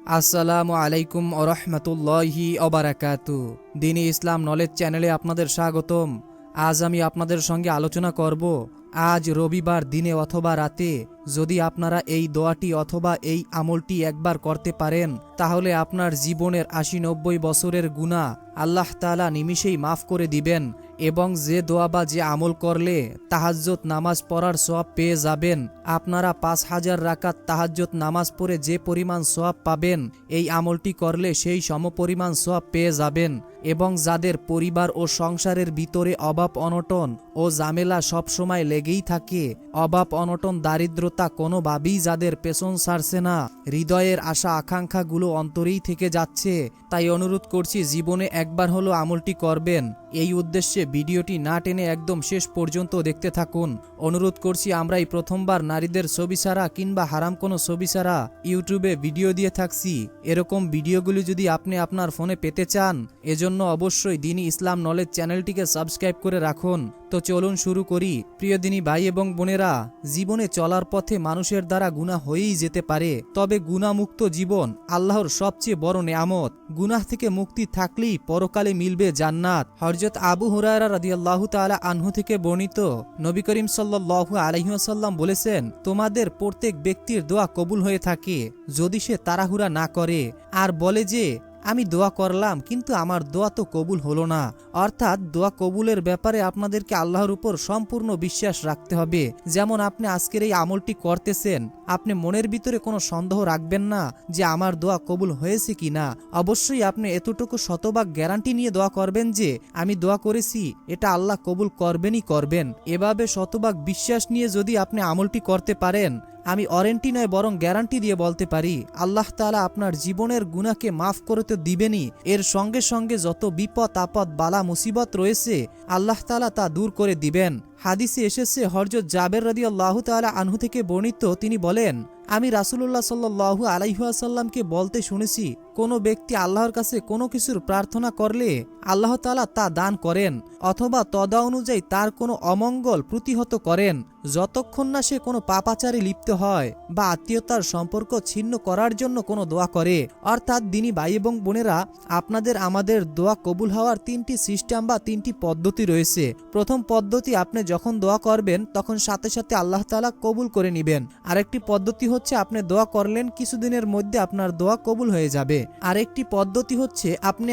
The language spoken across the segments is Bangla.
আসসালামু আলাইকুম ওরহমতুল্লাহি ওবারাকাতু। দ্বীনি ইসলাম নলেজ চ্যানেলে আপনাদের স্বাগতম। আজ আমি আপনাদের সঙ্গে আলোচনা করব, আজ রবিবার দিনে অথবা রাতে যদি আপনারা এই দোয়াটি অথবা এই আমলটি একবার করতে পারেন, তাহলে আপনার জীবনের ৮০-৯০ বছরের গুনাহ আল্লাহ তাআলা নিমিষেই মাফ করে দিবেন এবং যে দোয়া বা যে আমল করলে তাহাজ্জুদ নামাজ পড়ার সওয়াব পেয়ে যাবেন। আপনারা ৫,০০০ রাকাত তাহাজ্জুদ নামাজ পড়ে যে পরিমাণ সওয়াব পাবেন, এই আমলটি করলে সেই সমপরিমাণ সওয়াব পেয়ে যাবেন। এবং যাদের পরিবার ও সংসারের ভিতরে অভাব অনটন ও ঝামেলা সবসময় লেগেই থাকে, অভাব অনটন দারিদ্রতা কোনোভাবেই যাদের পেছন ছাড়ছে না, হৃদয়ের আশা আকাঙ্ক্ষাগুলো অন্তরেই থেকে যাচ্ছে, তাই অনুরোধ করছি জীবনে একবার হলো আমলটি করবেন। এই উদ্দেশ্যে ভিডিওটি না টেনে একদম শেষ পর্যন্ত দেখতে থাকুন। অনুরোধ করছি, আমরা এই প্রথমবার নারীদের ছবি ছাড়া কিংবা হারাম কোনো ছবি ছাড়া ইউটিউবে ভিডিও দিয়ে থাকছি। এরকম ভিডিওগুলি যদি আপনি আপনার ফোনে পেতে চান, এজন্য অবশ্যই দ্বীনি ইসলাম নলেজ চ্যানেলটিকে সাবস্ক্রাইব করে রাখুন। তো চলুন শুরু করি। প্রিয় দ্বীনি ভাই এবং বোনেরা, জীবনে চলার পথে মানুষের দ্বারা গুনাহ হয়েই যেতে পারে, তবে গুনাহমুক্ত জীবন আল্লাহর সবচেয়ে বড় নেয়ামত। গুনাহ থেকে মুক্তি থাকলেই পরকালে মিলবে জান্নাত। হযরত আবু হুরায়রা রাদিয়াল্লাহু তাআলা আনহু থেকে বর্ণিত, নবী করিম সাল্লাল্লাহু আলাইহি ওয়াসাল্লাম বলেছেন, তোমাদের প্রত্যেক ব্যক্তির দোয়া কবুল হয়ে থাকে যদি সে তাড়াহুড়া না করে আর বলে যে আমি দোয়া করলাম কিন্তু আমার দোয়া তো কবুল হলো না। অর্থাৎ দোয়া কবুলের ব্যাপারে আপনাদেরকে আল্লাহর উপর সম্পূর্ণ বিশ্বাস রাখতে হবে। যেমন আপনি আজকের এই আমলটি করতেছেন, আপনি মনের ভিতরে কোনো সন্দেহ রাখবেন না যে আমার দোয়া কবুল হয়েছে কি না। অবশ্যই আপনি এতটুকু শতভাগ গ্যারান্টি নিয়ে দোয়া করবেন যে আমি দোয়া করেছি, এটা আল্লাহ কবুল করবেনই করবেন। এভাবে শতভাগ বিশ্বাস নিয়ে যদি আপনি আমলটি করতে পারেন, আমি ওয়ারেন্টি নয় বরং গ্যারান্টি দিয়ে বলতে পারি, আল্লাহ তাআলা আপনার জীবনের গুনাহকে মাফ করে তো দিবেনই, এর সঙ্গে সঙ্গে যত বিপদ আপদ বালা মুসিবত রয়েছে আল্লাহ তাআলা তা দূর করে দিবেন। হাদিসে এসেছে, হযরত জাবের রাদিয়াল্লাহু তাআলা আনহু থেকে বর্ণিত, তিনি বলেন, আমি রাসূলুল্লাহ সাল্লাল্লাহু আলাইহি ওয়াসাল্লামকে বলতে শুনেছি, কোনো ব্যক্তি আল্লাহর কাছে কোনো কিছুর প্রার্থনা করলে আল্লাহ তাআলা তা দান করেন অথবা তদা অনুযায়ী তার কোনো অমঙ্গল প্রতিহত করেন, যতক্ষণ না সে কোনো পাপাচারে লিপ্ত হয় বা আত্মীয়তার সম্পর্ক ছিন্ন করার জন্য কোনো দোয়া করে। অর্থাৎ দ্বীনি ভাই এবং বোনেরা, আপনাদের আমাদের দোয়া কবুল হওয়ার ৩টি সিস্টেম বা ৩টি পদ্ধতি রয়েছে। প্রথম পদ্ধতি, আপনি যখন দোয়া করবেন তখন সাথে সাথে আল্লাহ তাআলা কবুল করে নেবেন। আরেকটি পদ্ধতি হচ্ছে, আপনি দোয়া করলেন কিছুদিনের মধ্যে আপনার দোয়া কবুল হয়ে যাবে। আরেকটি পদ্ধতি হচ্ছে,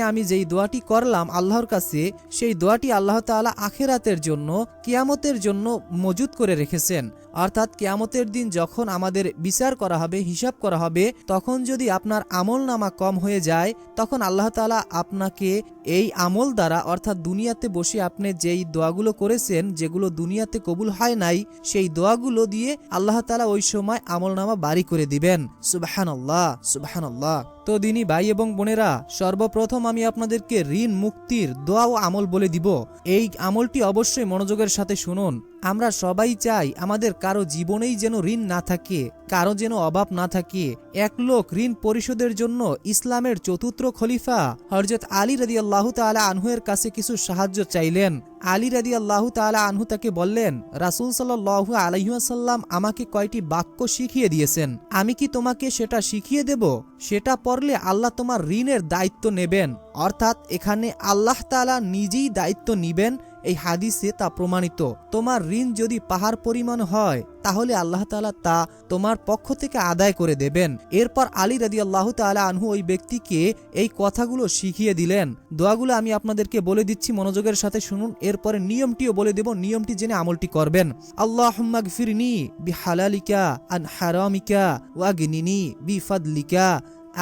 আমি যেই দোয়াটি করলাম আল্লাহর কাছে, সেই দোয়াটি আল্লাহ তাআলা আখিরাতের জন্য, কিয়ামতের জন্য মজুদ করে রেখেছেন। অর্থাৎ কিয়ামতের দিন যখন আমাদের বিচার করা হবে, হিসাব করা হবে, তখন যদি আপনার আমল নামা কম হয়ে যায়, তখন আল্লাহ তাআলা আপনাকে এই আমল দ্বারা, অর্থাৎ দুনিয়াতে বসে আপনি যেই দোয়াগুলো করেছেন, যেগুলো দুনিয়াতে কবুল হয় নাই, সেই দোয়াগুলো দিয়ে আল্লাহ তাআলা ওই সময় আমল নামা বাড়ি করে দিবেন। সুবহানাল্লাহ, সুবহানাল্লাহ। তো দ্বীনি ভাই এবং বোনেরা, সর্বপ্রথম আমি আপনাদেরকে ঋণ মুক্তির দোয়া ও আমল বলে দিব। এই আমলটি অবশ্যই মনোযোগের সাথে শুনুন। আমরা সবাই চাই আমাদের কারো জীবনেই যেন ঋণ না থাকে, কারো যেন অভাব না থাকে। এক লোক ঋণ পরিশোধের জন্য ইসলামের চতুর্থ খলিফা হযরত আলী রাদিয়াল্লাহু তাআলা আনহু এর কাছে কিছু সাহায্য চাইলেন। আলী রাদিয়াল্লাহু তাআলা আনহু তাকে বললেন, রাসূল সাল্লাল্লাহু আলাইহি ওয়াসাল্লাম আমাকে কয়টি বাক্য শিখিয়ে দিয়েছেন, আমি কি তোমাকে সেটা শিখিয়ে দেব? সেটা পড়লে আল্লাহ তোমার ঋণের দায়িত্ব নেবেন। অর্থাৎ এখানে আল্লাহ তাআলা নিজেই দায়িত্ব নিবেন। এই হাদিসে তা প্রমাণিত। তোমার ঋণ যদি পাহাড় পরিমাণ হয়, তাহলে আল্লাহ তাআলা তা তোমার পক্ষ থেকে আদায় করে দেবেন। এরপর আলী রাদিয়াল্লাহু তাআলা আনহু ওই ব্যক্তিকে এই কথাগুলো শিখিয়ে দিলেন। দোয়াগুলো আমি আপনাদেরকে বলে দিচ্ছি, মনোযোগের সাথে শুনুন। এরপরে নিয়মটিও বলে দেব, নিয়মটি জেনে আমলটি করবেন। আল্লাহুম্মা গফিরনি বিহালালিকা আন হারামিকা ওয়াগনিনি বিফাদলিকা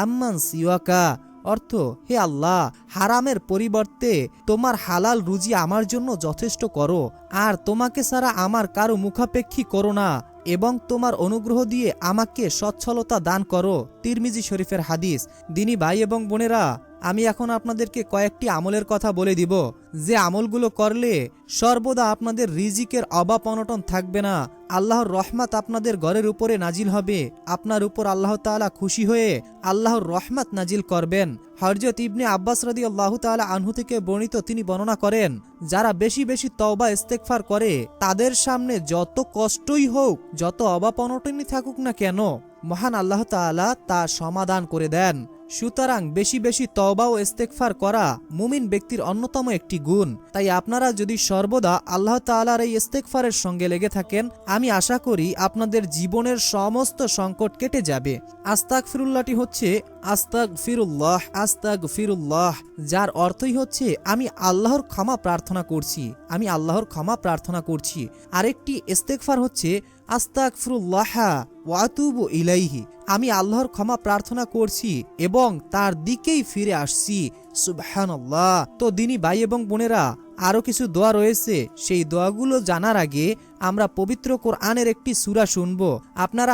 আম্মান সিওয়াকা। অর্থ, হে আল্লাহ, হারামের পরিবর্তে তোমার হালাল রুজি আমার জন্য যথেষ্ট করো, আর তোমাকে ছাড়া আমার কারো মুখাপেক্ষী করো না, এবং তোমার অনুগ্রহ দিয়ে আমাকে সচ্ছলতা দান করো। তিরমিজি শরীফের হাদিস। দ্বীনি ভাই এবং বোনেরা, আমি এখন আপনাদেরকে কয়েকটি আমলের কথা বলে দিব, যে আমলগুলো করলে সর্বদা আপনাদের রিজিকের অভাব অনটন থাকবে না, আল্লাহর রহমত আপনাদের ঘরের উপরে নাজিল হবে, আপনার উপর আল্লাহ তাআলা খুশি হয়ে আল্লাহর রহমত নাজিল করবেন। হযরত ইবনে আব্বাস রাদিয়াল্লাহু তাআলা আনহু থেকে বর্ণিত, তিনি বর্ণনা করেন, যারা বেশি বেশি তওবা ইস্তেগফার করে, তাদের সামনে যত কষ্টই হোক, যত অভাব অনটনই থাকুক না কেন, মহান আল্লাহ তাআলা তা সমাধান করে দেন। সুতরাং বেশি বেশি তওবা ও ইস্তেগফার করা মুমিন ব্যক্তির অন্যতম একটি গুণ। তাই আপনারা যদি সর্বদা আল্লাহ তাআলার এই ইস্তেগফারের সঙ্গে লেগে থাকেন, আমি আশা করি আপনাদের জীবনের সমস্ত সংকট কেটে যাবে। আস্তাগফিরুল্লাহটি হচ্ছে আস্তাগফিরুল্লাহ আস্তাগফিরুল্লাহ, যার অর্থই হচ্ছে আমি আল্লাহর ক্ষমা প্রার্থনা করছি, আমি আল্লাহর ক্ষমা প্রার্থনা করছি। আরেকটি ইস্তেগফার হচ্ছে আস্তাগফিরুল্লাহ ওয়া আতুবু ইলাইহি, আমি আল্লাহর ক্ষমা প্রার্থনা করছি এবং তার দিকেই ফিরে আসছি। সুবহানাল্লাহ। তো দিনী ভাই এবং বোনেরা, আরও কিছু দোয়া রয়েছে, সেই দোয়াগুলো জানার আগে আমরা পবিত্র কোরআনের একটি সূরা শুনব।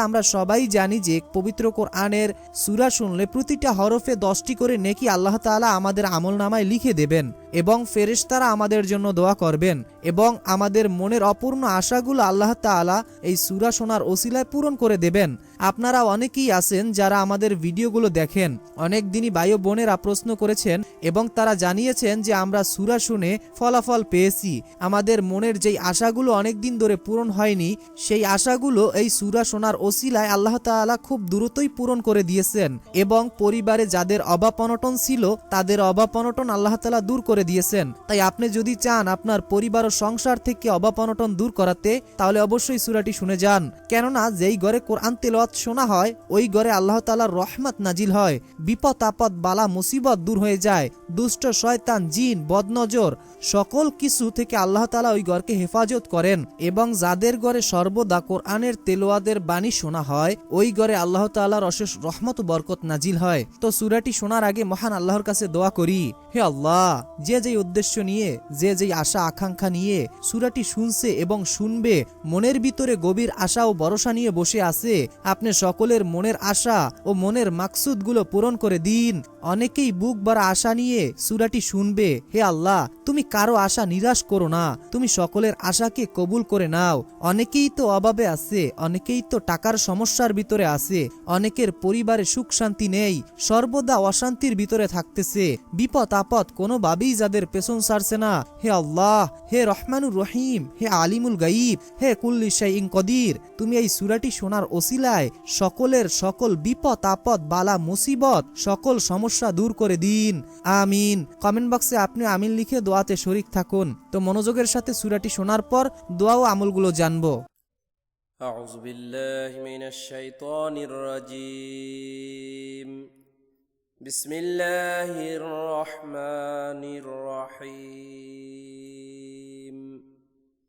আমরা সবাই জানি যে পবিত্র কোরআনের সূরা শুনলে প্রতিটা হরফে 10টি করে নেকি আল্লাহ তাআলা আমাদের আমলনামায় লিখে দেবেন এবং ফেরেশতারা আমাদের জন্য দোয়া করবেন এবং আমাদের মনের অপূর্ণ আশাগুলো আল্লাহ তাআলা এই সূরা শোনার ওসিলায় পূরণ করে দেবেন। আপনারা অনেকেই আছেন যারা আমাদের ভিডিওগুলো দেখেন। অনেক দিনই ভাই ও বোনেরা প্রশ্ন করেছেন এবং তারা জানিয়েছেন যে আমরা সূরা শুনে ফলাফল পেয়েছি। আমাদের মনের যেই আশাগুলো অনেক দিন ধরে পূরণ হয়নি, সেই আশাগুলো এই সূরা শোনার ওসিলায় আল্লাহ তাআলা খুব দ্রুতই পূরণ করে দিয়েছেন এবং পরিবারে যাদের অভাব অনটন ছিল তাদের অভাব অনটন আল্লাহ তাআলা দূর করে দিয়েছেন। তাই আপনি যদি চান আপনার পরিবার ও সংসার থেকে অভাব অনটন দূর করাতে, তাহলে অবশ্যই সূরাটি শুনে যান। কেননা যেই ঘরে কোরআন তেলাওয়াত শোনা হয় ওই ঘরে আল্লাহ তাআলার রহমত নাজিল হয়, বিপদ আপদ বালা মুসিবত দূর হয়ে যায়, দুষ্ট শয়তান জিন বদনজর সকল কিছু থেকে আল্লাহ তাআলা ওই ঘরকে হেফাজত করেন এবং যাদের ঘরে সর্বদা কোরআনের তেলাওয়াতের বাণী শোনা হয় ওই ঘরে আল্লাহ তাআলার অশেষ রহমত ও বরকত নাজিল হয়। তো সূরাটি শোনার আগে মহান আল্লাহর কাছে দোয়া করি, হে আল্লাহ, যে যেই উদ্দেশ্য নিয়ে, যে যেই আশা আকাঙ্ক্ষা নিয়ে সূরাটি শুনছে এবং শুনবে, মনের ভিতরে গভীর আশা ও ভরসা নিয়ে বসে আছে, আপনি সকলের মনের আশা ও মনের মাকসুদগুলো পূরণ করে দিন। অনেকেই বুক ভরা আশা নিয়ে সূরাটি শুনবে, হে আল্লাহ, তুমি কারো আশা নিরাশ করো না, তুমি সকলের আশাকে কবুল করে নাও। অনেকেই তো অভাবে আছে, অনেকেই তো টাকার সমস্যার ভিতরে আছে, অনেকের পরিবারে সুখ শান্তি নেই, সর্বদা অশান্তির ভিতরে থাকতেছে, বিপদ আপদ কোনোভাবেই যাদের পেছন ছাড়ছে না। হে আল্লাহ, হে রহমানুর রহিম, হে আলিমুল গাইব, হে কুল্লি শাইইন কদির, তুমি এই সূরাটি শোনার ওসিলায় সকলের সকল বিপদ আপদ বালা মুসিবত সকল সমস্যা দূর করে দিন, আমিন। কমেন্ট বক্সে আপনি আমিন লিখে দোয়াতে শরীক থাকুন। তো মনোযোগের সাথে সূরাটি শোনার পর দোয়া ও আমলগুলো জানবো। আউযু বিল্লাহি মিনাশ শাইতানির রাজীম। বিসমিল্লাহির রহমানির রহিম।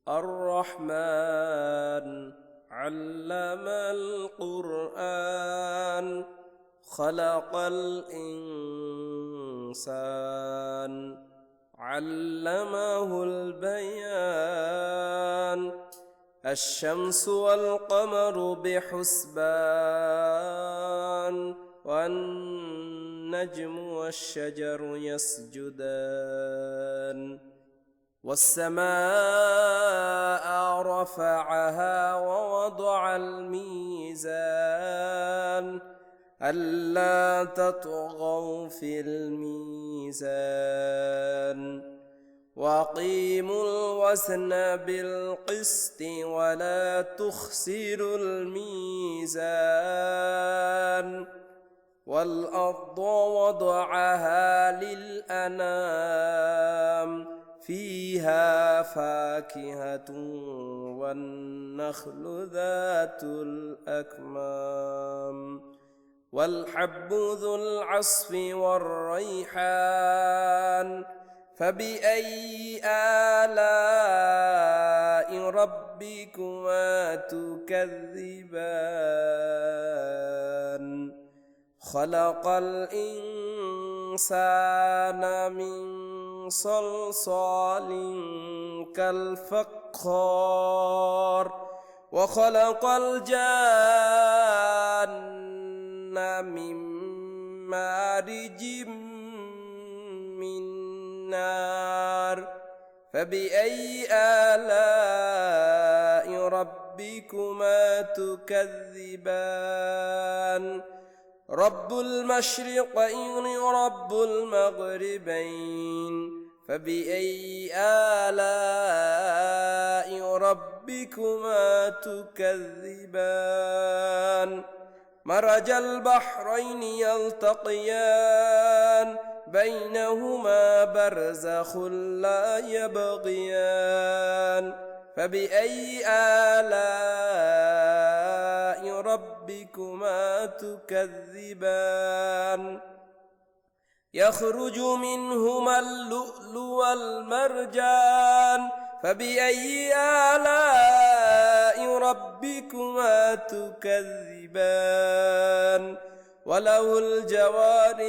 আর রহমান আল্লামাল কুরআন খালাকাল ইনসান আল্লামাহুল বায়ান। الشمس والقمر بحسبان والنجم والشجر يسجدان والسماء رفعها ووضع الميزان ألا تطغوا في الميزان وأقيموا الوزن بالقسط ولا تخسروا الميزان والأرض وضعها للأنام فيها فاكهة والنخل ذات الأكمام والحب ذو العصف والريحان فبأي آلاء ربكما تكذبان خلق الإنسان من صلصال كالفخار وخلق الجان من مارج من نار فبأي آلاء ربكما تكذبان رب المشرقين رب المغربين فبأي آلاء ربكما تكذبان مرج البحرين يلتقيان بينهما برزخ لا يبغيان فبأي آلاء ربكما تكذبان يخرج منهما اللؤلؤ والمرجان فبأي آلاء ربكما تكذبان وله الجوار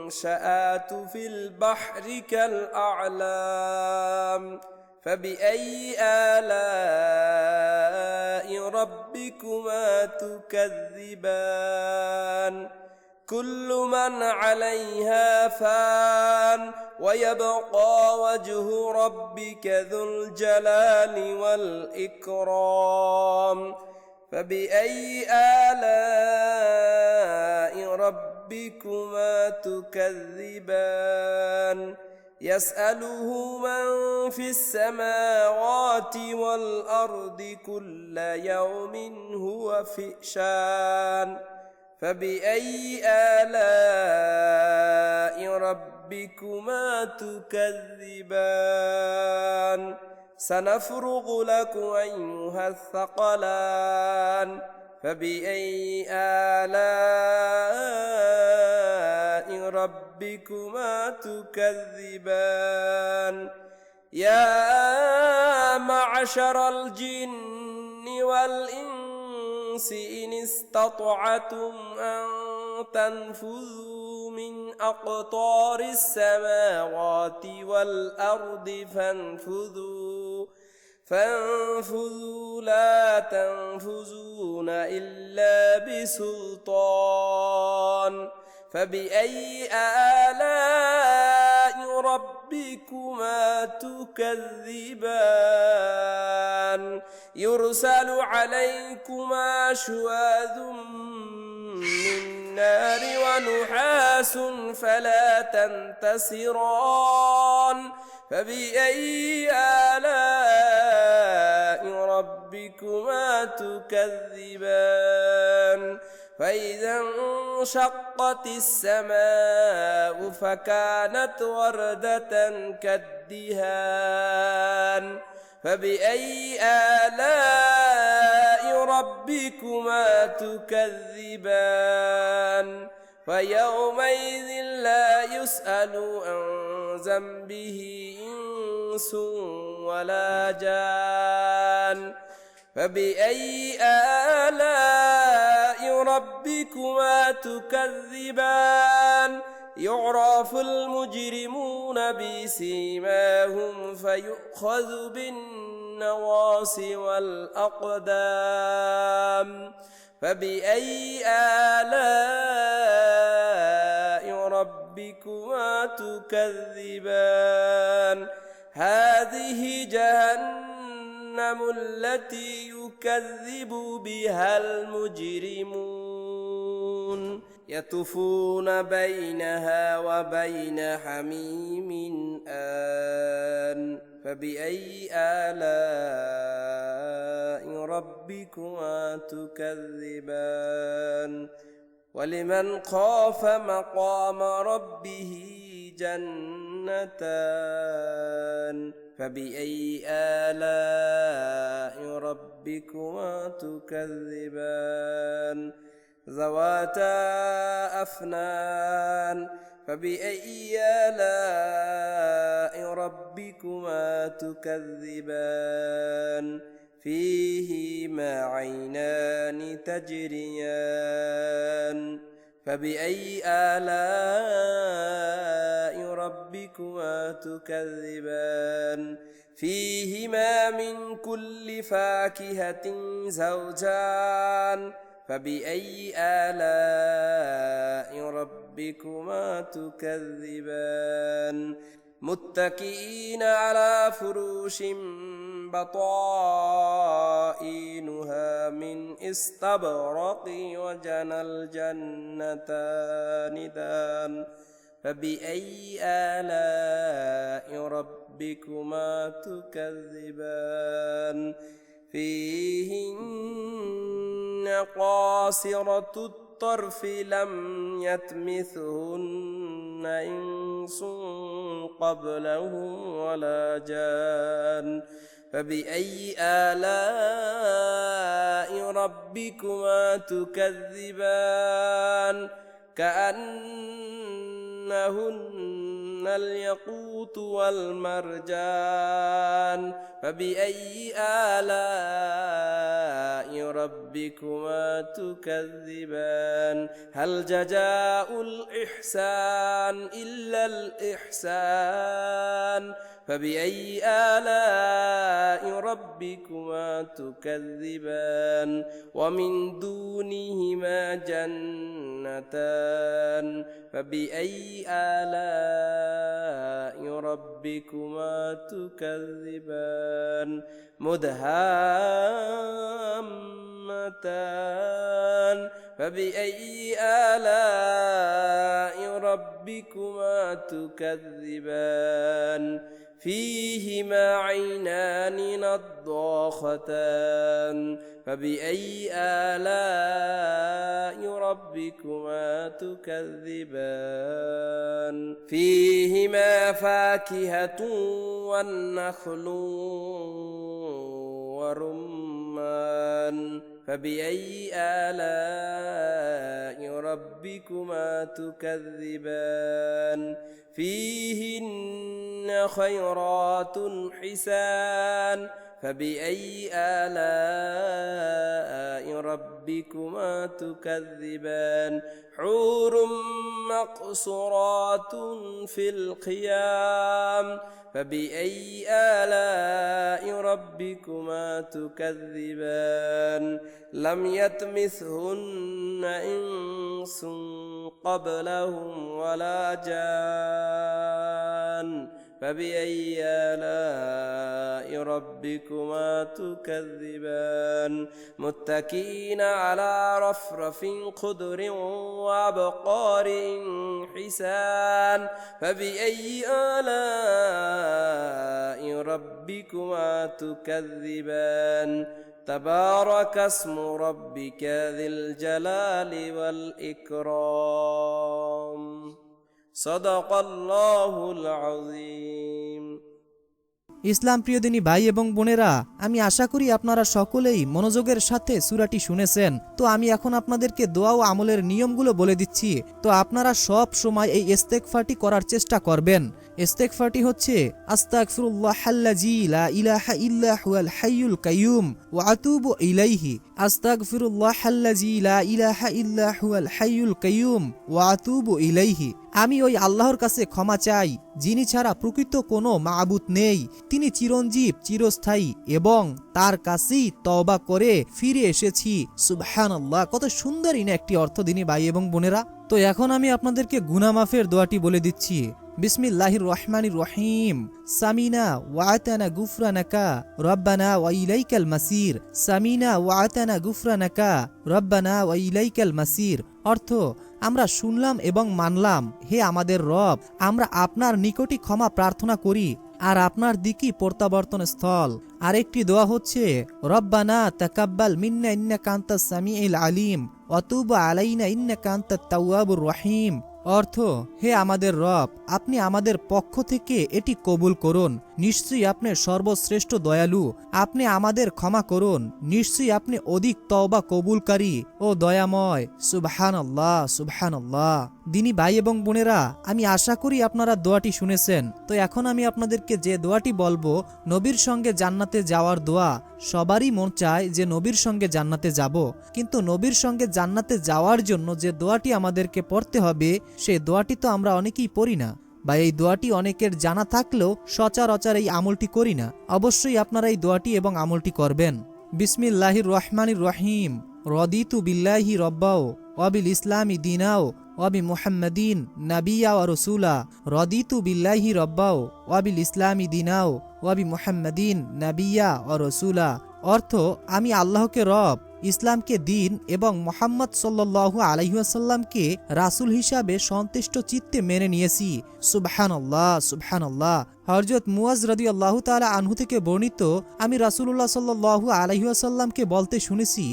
المنشآت في البحر كالأعلام فبأي آلاء ربكما تكذبان كل من عليها فان ويبقى وجه ربك ذو الجلال والإكرام فبأي آلاء ربكما تكذبان يسأله من في السماوات والأرض كل يوم هو في شان فبأي آلاء ربكما تكذبان سنفرغ لكم أيها الثقلان فبأي آلاء ربكما تكذبان يا معشر الجن والإنس إن استطعتم أن تنفذوا من أقطار السماوات والأرض فانفذوا لا تنفذون إلا بسلطان فبأي آلاء ربكما تكذبان يرسل عليكما شواذ من نار ونحاس فلا تنتصران فبأي آلاء ربكما تكذبان فإذا انشقت السماء فكانت وردة كالدهان فبأي آلاء ربكما تكذبان فيومئذ لا يسأل عن ذنبه إنس ولا جان فبأي آلاء ربكما تكذبان يعرف المجرمون بسيماهم فيؤخذ بالنواصي والأقدام فبأي آلاء ربكما تكذبان هذه جهنم التي يكذب بها المجرمون يطوفون بينها وبين حميم آن فبأي آلاء ربكما تكذبان ولمن خاف مقام ربه جنتان فبأي آلاء ربكما تكذبان ذواتا أفنان فبأي آلاء ربكما تكذبان فيهما عينان تجريان فبأي آلاء ربكما تكذبان فيهما من كل فاكهة زوجان فبأي آلاء ربكما تكذبان متكئين على فروش بطائنها من استبرق وجنى الجنتان دان فبأي آلاء ربكما تكذبان فيهن قاصرة الطرف لم يطمثهن إنس قبلهم ولا جان فبأي آلاء ربكما تكذبان كأنهن الياقوت والمرجان فبأي آلاء ربكما تكذبان هل جزاء الإحسان إلا الإحسان فبأي آلاء ربكما تكذبان ومن دونهما جنتان فبأي آلاء ربكما تكذبان مدهامتان فبأي آلاء ربكما تكذبان فيهما عينان نضاختان فبأي آلاء ربكما تكذبان فيهما فاكهة والنخل ورمان فبأي آلاء ربكما تكذبان فيهن خيرات حسان فبأي آلاء ربكما تكذبان حور مقصورات في الخيام فبأي آلاء ربكما تكذبان لم يطمثهن إنس قبلهم ولا جان فبأي آلاء ربكما تكذبان متكئين على رفرف خضر وأبقار حسان فبأي آلاء ربكما تكذبان تبارك اسم ربك ذي الجلال والإكرام صدق الله العظيم ইসলাম প্রিয় দিনী ভাই এবং বোনেরা, আমি আশা করি আপনারা সকলেই মনোযোগের সাথে সূরাটি শুনেছেন। তো আমি এখন আপনাদেরকে দোয়া ও আমলের নিয়মগুলো বলে দিচ্ছি। তো আপনারা সব সময় এই ইস্তেগফারটি করার চেষ্টা করবেন। ইস্তেগফারটি হচ্ছে আস্তাগফিরুল্লাহাল্লাযী লা ইলাহা ইল্লা হুয়াল হাইয়ুল কাইয়ুম ওয়া আতুবু ইলাইহি আস্তাগফিরুল্লাহাল্লাযী লা ইলাহা ইল্লা হুয়াল হাইয়ুল কাইয়ুম ওয়া আতুবু ইলাইহি। আমি ওই আল্লাহর কাছে ক্ষমা চাই যিনি ছাড়া প্রকৃত কোনো মাবুদ নেই, তিনি চিরঞ্জীব চিরস্থায়ী এবং তার কাছেই তওবা করে ফিরে এসেছি। সুবহানাল্লাহ, কত সুন্দর ইনা একটি অর্থ দিনী ভাই এবং বোনেরা। তো এখন আমি আপনাদেরকে গুনাহ মাফের দোয়াটি বলে দিচ্ছি। বিসমিল্লাহির রহমানির রহিম। সামিনা ওয়া আতানা গুফরানাকা রব্বানা ওয়া ইলাইকাল মাসির। সামিনা ওয়া আতানা গুফরানাকা রব্বানা ওয়া ইলাইকাল মাসির। অর্থ, আমরা শুনলাম এবং মানলাম, হে আমাদের রব, আমরা আপনার নিকটই ক্ষমা প্রার্থনা করি আর আপনার দিকই প্রত্যাবর্তন স্থল। আরেকটি দোয়া হচ্ছে রব্বানা তাকাব্বাল মিন্না ইন্নাকা আনতাস সামিউল আলিম ওয়া তুব আলাইনা ইন্নাকা আনতাত তাওয়াবুর রহিম। অর্থ, হে আমাদের রব, আপনি আমাদের পক্ষ থেকে এটি কবুল করুন। নিশ্চয়ই আপনি সর্বশ্রেষ্ঠ দয়ালু। আপনি আমাদের ক্ষমা করুন। নিশ্চয়ই আপনি অধিক তওবা কবুলকারী ও দয়াময়। সুবহানাল্লাহ, সুবহানাল্লাহ। দিনী ভাই এবং বোনেরা, আমি আশা করি আপনারা দোয়াটি শুনেছেন। তো এখন আমি আপনাদেরকে যে দোয়াটি বলবো, নবীর সঙ্গে জান্নাতে যাওয়ার দোয়া। সবারই মন চায় যে নবীর সঙ্গে জান্নাতে যাব, কিন্তু নবীর সঙ্গে জান্নাতে যাওয়ার জন্য যে দোয়াটি আমাদেরকে পড়তে হবে, সেই দোয়াটি তো আমরা অনেকেই পড়ি না, বা এই দোয়াটি অনেকের জানা থাকলেও সচরাচর এই আমলটি করি না। অবশ্যই আপনারা এই দোয়াটি এবং আমলটি করবেন। বিসমিল্লাহির রহমানির রহিম। রদিতু বিল্লাহি রব্বাও ওয়া বিল ইসলামি দীনাও ওয়া বি মুহাম্মাদিন নাবিয়্যা ওয়া রাসূলা। রদিতু বিল্লাহি রব্বাও ওয়া বিল ইসলামি দীনাও ওয়া বি মুহাম্মাদিন নাবিয়্যা ওয়া রাসূলা। অর্থ, আমি আল্লাহকে রব ইসলামকে দিন এবং মোহাম্মদ সাল্লাল্লাহু আলাইহি ওয়াসাল্লামকে রাসূল হিসাবে সন্তুষ্ট চিত্তে মেনে নিয়েছি। সুবহানাল্লাহ, সুবহানাল্লাহ। হযরত মুয়াজ রাদিয়াল্লাহু তাআলা আনহু থেকে বর্ণিত, আমি রাসূলুল্লাহ সাল্লাল্লাহু আলাইহি ওয়াসাল্লামকে বলতে শুনেছি,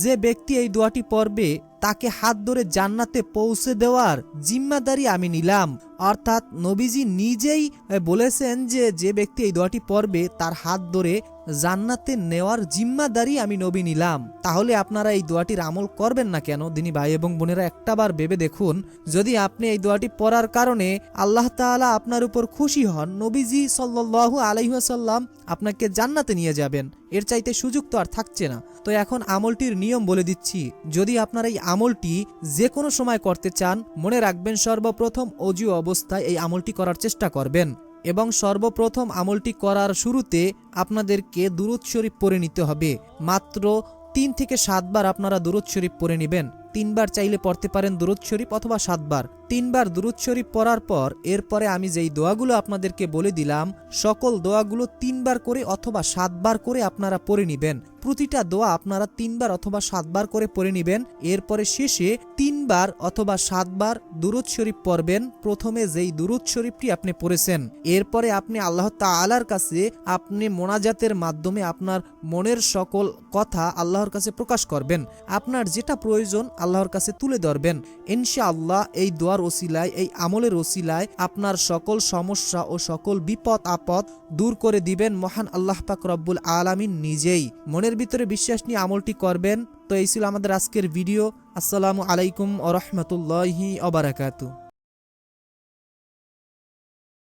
যে ব্যক্তি এই দোয়াটি পড়বে তাকে হাত ধরে জান্নাতে পৌঁছে দেওয়ার জিম্মাদারি আমি নিলাম। অর্থাৎ নবীজি নিজেই বলেছেন যে যে ব্যক্তি এই দোয়াটি পড়বে তার হাত ধরে জান্নাতে নেওয়ার জিম্মাদারি আমি নবী নিলাম। তাহলে আপনারা এই দোয়াটির আমল করবেন না কেন? দিনী ভাই এবং বোনেরা, একটাবার ভেবে দেখুন, যদি আপনি এই দোয়াটি পড়ার কারণে আল্লাহ তাআলা আপনার উপর খুশি হন, নবীজি সাল্লাল্লাহু আলাইহি ওয়াসাল্লাম আপনাকে জান্নাতে নিয়ে যাবেন, এর চাইতে সুযোগ তো আর থাকছে না। তো এখন আমলটির নিয়ম বলে দিচ্ছি। যদি আপনারা এই আমলটি যে কোনো সময় করতে চান, মনে রাখবেন সর্বপ্রথম অজু অবস্থায় এই আমলটি করার চেষ্টা করবেন এবং সর্বপ্রথম আমলটি করার শুরুতে আপনাদেরকে দুরূদ শরীফ পড়ে নিতে হবে। মাত্র 3 থেকে 7 বার আপনারা দুরূদ শরীফ পড়ে নেবেন। 3 বার চাইলে পড়তে পারেন দুরূদ শরীফ, অথবা 7 বার। 3 বার দুরূদ শরীফ পড়ার পর এরপরে আমি যেই দোয়াগুলো আপনাদেরকে বলে দিলাম, সকল দোয়াগুলো 3 বার করে অথবা 7 বার করে আপনারা পড়ে নেবেন। প্রতিটা দোয়া আপনারা 3 বার অথবা 7 বার করে পড়ে নেবেন। এরপরে শেষে 3 বার অথবা 7 বার দুরূদ শরীফ পড়বেন, প্রথমে যেই দুরূদ শরীফটি আপনি পড়েছেন। এরপরে আপনি আল্লাহ তাআলার কাছে আপনি মোনাজাতের মাধ্যমে আপনার মনের সকল কথা আল্লাহর কাছে প্রকাশ করবেন। আপনার যেটা প্রয়োজন আল্লাহর কাছে তুলে ধরবেন। ইনশাআল্লাহ এই দোয়ার ওসিলায়, এই আমলের ওসিলায় আপনার সকল সমস্যা ও সকল বিপদ আপদ দূর করে দিবেন মহান আল্লাহ পাক রব্বুল আলামিন নিজেই। মনের ভিতরে বিশ্বাস নিয়ে আমলটি করবেন। তো এই ছিল আমাদের আজকের ভিডিও। আসসালামু আলাইকুম ওয়া রাহমাতুল্লাহি ওয়া বারাকাতুহু।